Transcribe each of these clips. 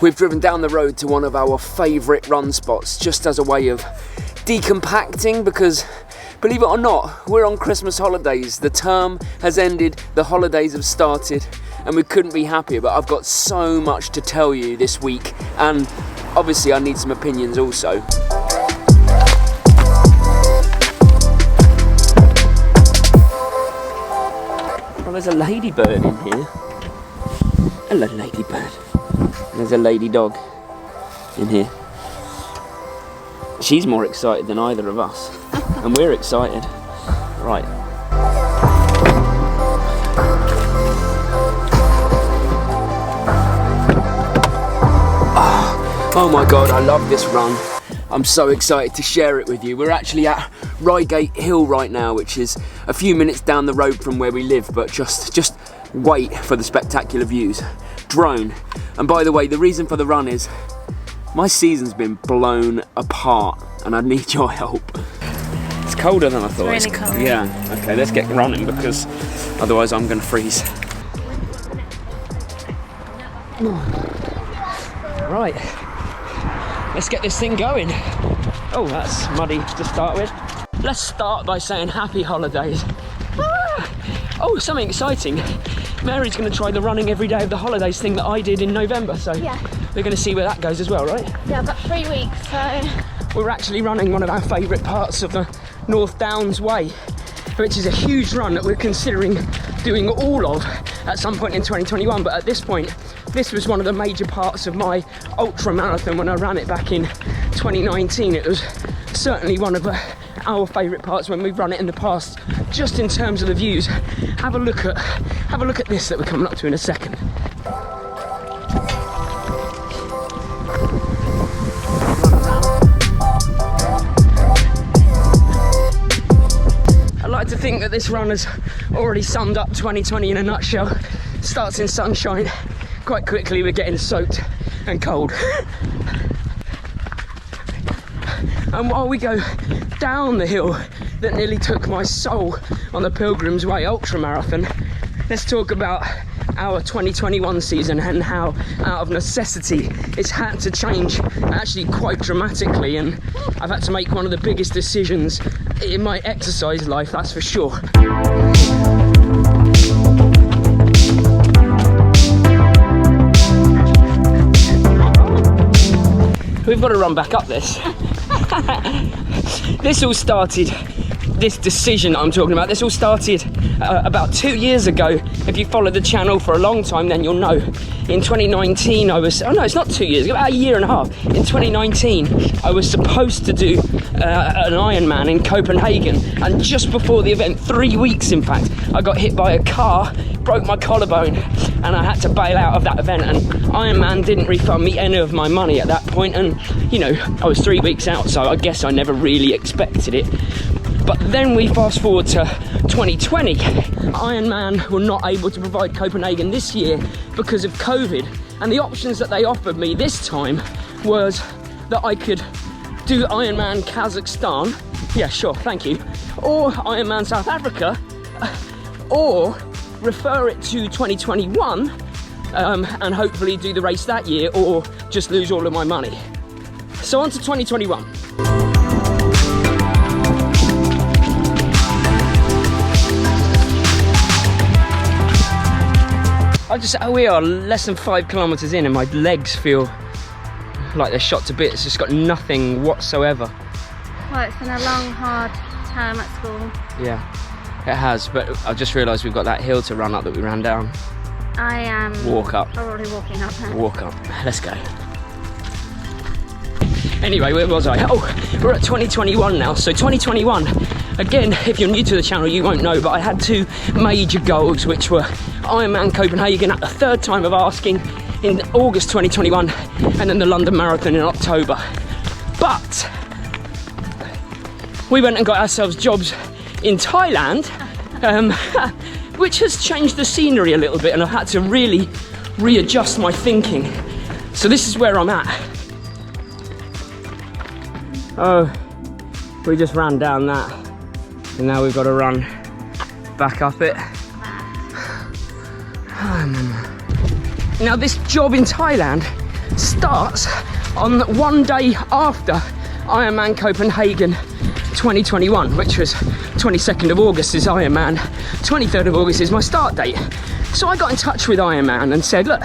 We've driven down the road to one of our favourite run spots just as a way of decompacting because, believe it or not, we're on Christmas holidays. The term has ended, the holidays have started, and we couldn't be happier. But I've got so much to tell you this week, and obviously I need some opinions also. Well, there's a ladybird in here. Hello, ladybird. There's a lady dog in here. She's more excited than either of us, and we're excited. Right. Oh my God, I love this run. I'm so excited to share it with you. We're actually at Reigate Hill right now, which is a few minutes down the road from where we live, but just wait for the spectacular views. Drone. And by the way, the reason for the run is my season's been blown apart and I need your help. It's colder than I thought. It's really cold. Yeah, okay, let's get running because otherwise I'm going to freeze. Right, let's get this thing going. Oh, that's muddy to start with. Let's start by saying happy holidays. Oh, something exciting. Mary's going to try the running every day of the holidays thing that I did in November, so yeah, we're going to see where that goes as well, right? Yeah, I've got 3 weeks, so... We're actually running one of our favourite parts of the North Downs Way, which is a huge run that we're considering doing all of at some point in 2021, but at this point, this was one of the major parts of my ultra marathon when I ran it back in 2019. It was certainly one of our favourite parts when we've run it in the past, just in terms of the views. Have a look at this that we're coming up to in a second. I like to think that this run has already summed up 2020 in a nutshell. Starts in sunshine. Quite quickly we're getting soaked and cold. And while we go down the hill that nearly took my soul on the Pilgrim's Way ultra marathon, let's talk about our 2021 season and how, out of necessity, it's had to change actually quite dramatically, and I've had to make one of the biggest decisions in my exercise life, that's for sure. We've got to run back up this. This decision I'm talking about, this all started about 2 years ago. If you follow the channel for a long time, then you'll know. In 2019, it's not 2 years ago, about a year and a half. In 2019, I was supposed to do an Ironman in Copenhagen. And just before the event, 3 weeks in fact, I got hit by a car, broke my collarbone, and I had to bail out of that event. And Ironman didn't refund me any of my money at that point. And, you know, I was 3 weeks out, so I guess I never really expected it. But then we fast forward to 2020. Ironman were not able to provide Copenhagen this year because of COVID. And the options that they offered me this time was that I could do Ironman Kazakhstan. Yeah, sure, thank you. Or Ironman South Africa. Or refer it to 2021 and hopefully do the race that year, or just lose all of my money. So on to 2021. We are less than 5 kilometers in and my legs feel like they're shot to bits. It's just got nothing whatsoever. Well, it's been a long, hard term at school. Yeah, it has, but I just realised we've got that hill to run up that we ran down. I am walk up. Probably walking up now. Walk up. Let's go. Anyway, where was I? Oh, we're at 2021 now. So 2021, again, if you're new to the channel, you won't know, but I had 2 major goals, which were Ironman Copenhagen at the 3rd time of asking in August 2021, and then the London Marathon in October. But we went and got ourselves jobs in Thailand, which has changed the scenery a little bit, and I've had to really readjust my thinking. So this is where I'm at. Oh, we just ran down that, and now we've got to run back up it. Now this job in Thailand starts on one day after Ironman Copenhagen 2021, which was 22nd of August is Ironman, 23rd of August is my start date. So I got in touch with Ironman and said, look,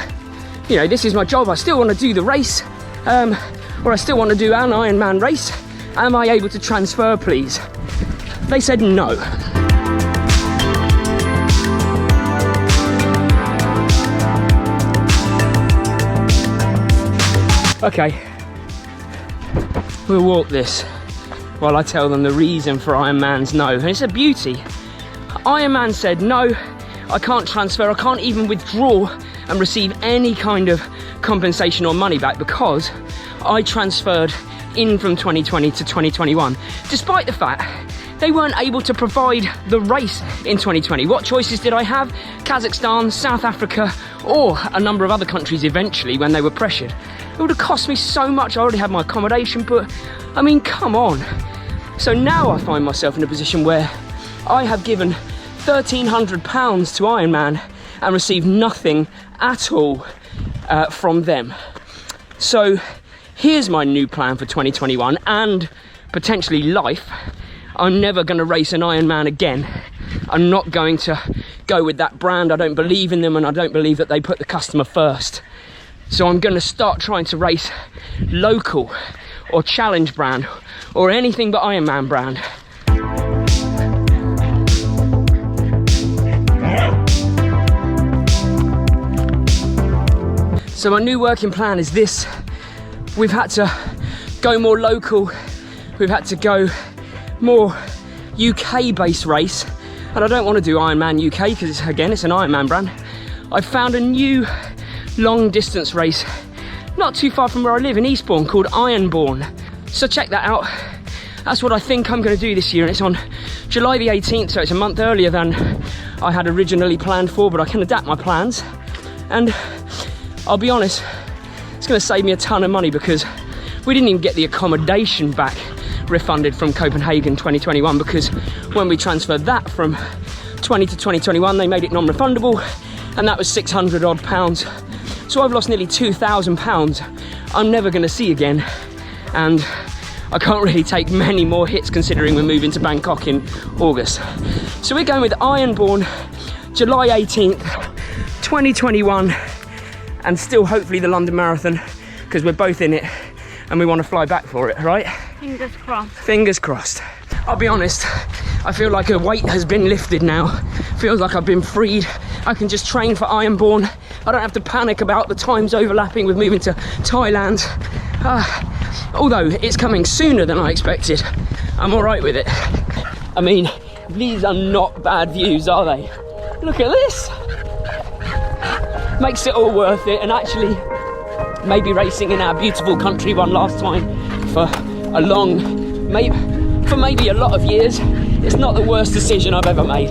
you know, this is my job, I still want to do the race, or I still want to do an Ironman race. Am I able to transfer, please? They said no. Okay, we'll walk this while I tell them the reason for Ironman's no. And it's a beauty. Ironman said no, I can't transfer, I can't even withdraw and receive any kind of compensation or money back because I transferred in from 2020 to 2021, despite the fact they weren't able to provide the race in 2020. What choices did I have? Kazakhstan, South Africa, or a number of other countries eventually when they were pressured. It would have cost me so much. I already had my accommodation, but I mean, come on. So now I find myself in a position where I have given £1,300 to Ironman and received nothing at all from them. So here's my new plan for 2021 and potentially life. I'm never going to race an Ironman again. I'm not going to go with that brand. I don't believe in them, and I don't believe that they put the customer first. So I'm going to start trying to race local or challenge brand or anything but Ironman brand. So my new working plan is this. We've had to go more local. We've had to go more UK-based race. And I don't want to do Ironman UK because, again, it's an Ironman brand. I found a new long distance race not too far from where I live in Eastbourne called Ironbourne. So check that out. That's what I think I'm going to do this year, and it's on July the 18th, so it's a month earlier than I had originally planned for, but I can adapt my plans. And I'll be honest, it's going to save me a ton of money because we didn't even get the accommodation back refunded from Copenhagen 2021, because when we transferred that from 20 to 2021 they made it non-refundable, and that was £600 odd. So I've lost nearly £2,000 I'm never going to see again, and I can't really take many more hits considering we're moving to Bangkok in August. So we're going with Ironbourne, July 18th 2021, and still hopefully the London Marathon, because we're both in it and we want to fly back for it, right? Fingers crossed. Fingers crossed. I'll be honest, I feel like a weight has been lifted now. Feels like I've been freed. I can just train for Ironbourne. I don't have to panic about the times overlapping with moving to Thailand. Although it's coming sooner than I expected, I'm all right with it. I mean, these are not bad views, are they? Look at this. Makes it all worth it, and actually maybe racing in our beautiful country one last time for a long, maybe a lot of years, it's not the worst decision I've ever made.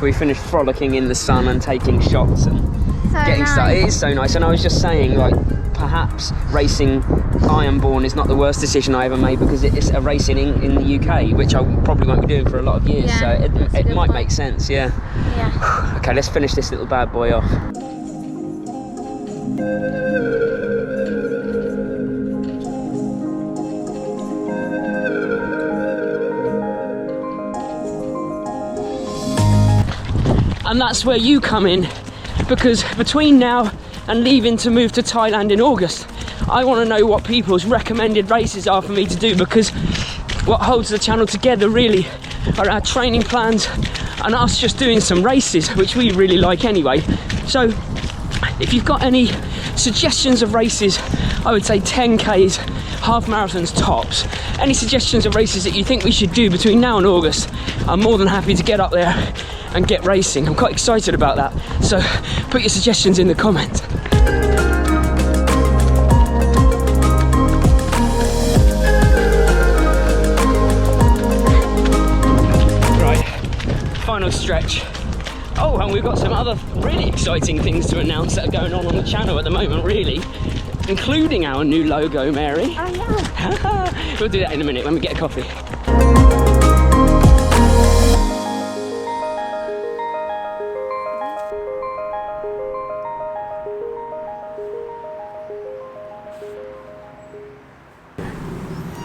We finished frolicking in the sun and taking shots and getting started. It is so nice, and I was just saying, like, perhaps racing Ironbourne is not the worst decision I ever made, because it's a race in the UK, which I probably won't be doing for a lot of years, Yeah, so it might point. make sense, yeah. Yeah. Okay, let's finish this little bad boy off. And that's where you come in, because between now and leaving to move to Thailand in August. I want to know what people's recommended races are for me to do, because what holds the channel together really are our training plans and us just doing some races, which we really like anyway. So if you've got any suggestions of races, I would say 10Ks, half marathons tops, any suggestions of races that you think we should do between now and August, I'm more than happy to get up there and get racing. I'm quite excited about that, so put your suggestions in the comments. Right, final stretch. Oh, and we've got some other really exciting things to announce that are going on the channel at the moment, really, including our new logo, Mary. Oh yeah. We'll do that in a minute when we get a coffee.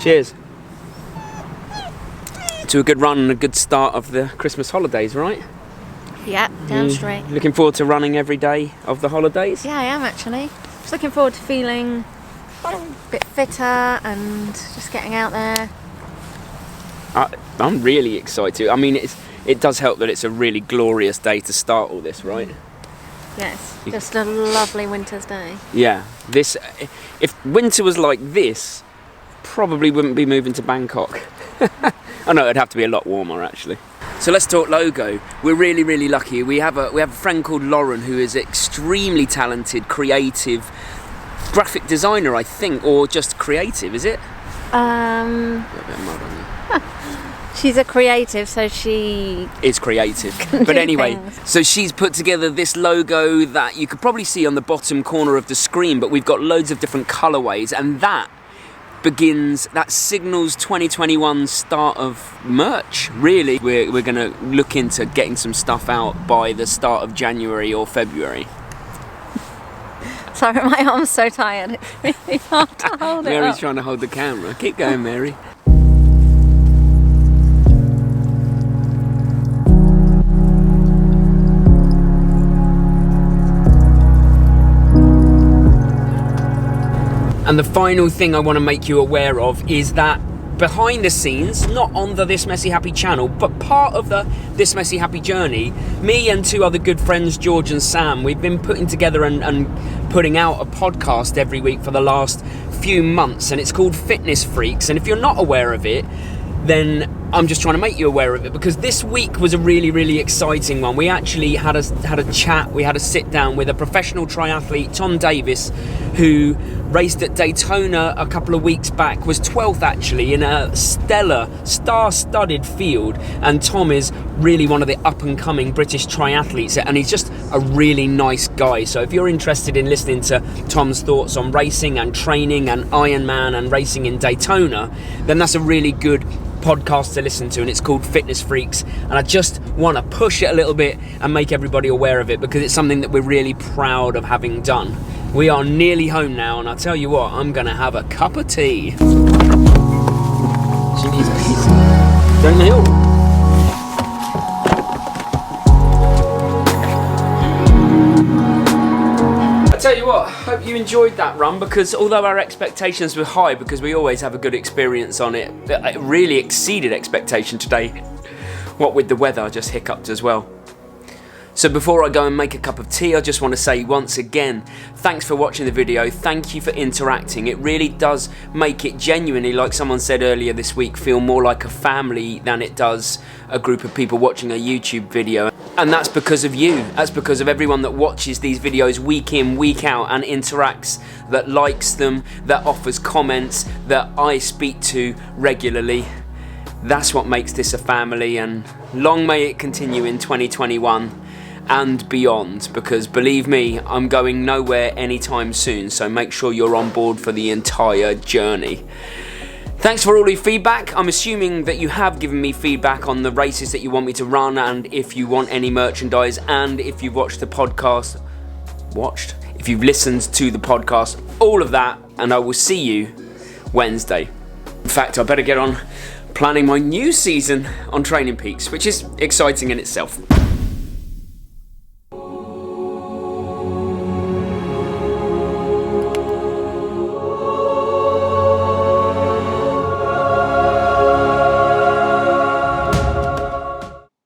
Cheers. To a good run and a good start of the Christmas holidays, right? Yeah, down straight. Looking forward to running every day of the holidays? Yeah, I am actually. Just looking forward to feeling a bit fitter and just getting out there. I'm really excited. I mean, it does help that it's a really glorious day to start all this, right? Yes, just a lovely winter's day. Yeah, if winter was like this, probably wouldn't be moving to Bangkok. Oh no, it'd have to be a lot warmer actually. So let's talk logo. We're really lucky. We have a friend called Lauren who is extremely talented, creative graphic designer, I think, or just creative, is it? A bit mud on you. She's a creative, so she is creative. But anyway, things. So she's put together this logo that you could probably see on the bottom corner of the screen, but we've got loads of different colorways, and that signals 2021's start of merch, really. We're going to look into getting some stuff out by the start of January or February. Sorry, my arm's so tired. It's really hard to hold it Mary's up. trying to hold the camera. Keep going, Mary. And the final thing I want to make you aware of is that behind the scenes, not on the This Messy Happy channel, but part of the This Messy Happy journey, me and two other good friends, George and Sam, we've been putting together and putting out a podcast every week for the last few months, and it's called Fitness Freaks. And if you're not aware of it, then I'm just trying to make you aware of it, because this week was a really exciting one. We actually had a chat, we had a sit down with a professional triathlete, Tom Davis, who raced at Daytona a couple of weeks back, was 12th actually in a stellar, star-studded field, and Tom is really one of the up-and-coming British triathletes, and he's just a really nice guy. So if you're interested in listening to Tom's thoughts on racing and training and Ironman and racing in Daytona, then that's a really good podcast to listen to, and it's called Fitness Freaks. And I just want to push it a little bit and make everybody aware of it, because it's something that we're really proud of having done. We are nearly home now, and I'll tell you what, I'm gonna have a cup of tea. She needs a piece. Don't they all? I tell you what, hope you enjoyed that run, because although our expectations were high, because we always have a good experience on it, it really exceeded expectation today. What with the weather, I just hiccuped as well. So before I go and make a cup of tea, I just want to say once again, thanks for watching the video, thank you for interacting. It really does make it genuinely, like someone said earlier this week, feel more like a family than it does a group of people watching a YouTube video. And that's because of you, that's because of everyone that watches these videos week in, week out and interacts, that likes them, that offers comments, that I speak to regularly. That's what makes this a family, and long may it continue in 2021. And beyond, because believe me, I'm going nowhere anytime soon, so make sure you're on board for the entire journey. Thanks for all your feedback. I'm assuming that you have given me feedback on the races that you want me to run, and if you want any merchandise, and if you've watched the podcast, if you've listened to the podcast, all of that, and I will see you Wednesday. In fact, I better get on planning my new season on Training Peaks, which is exciting in itself.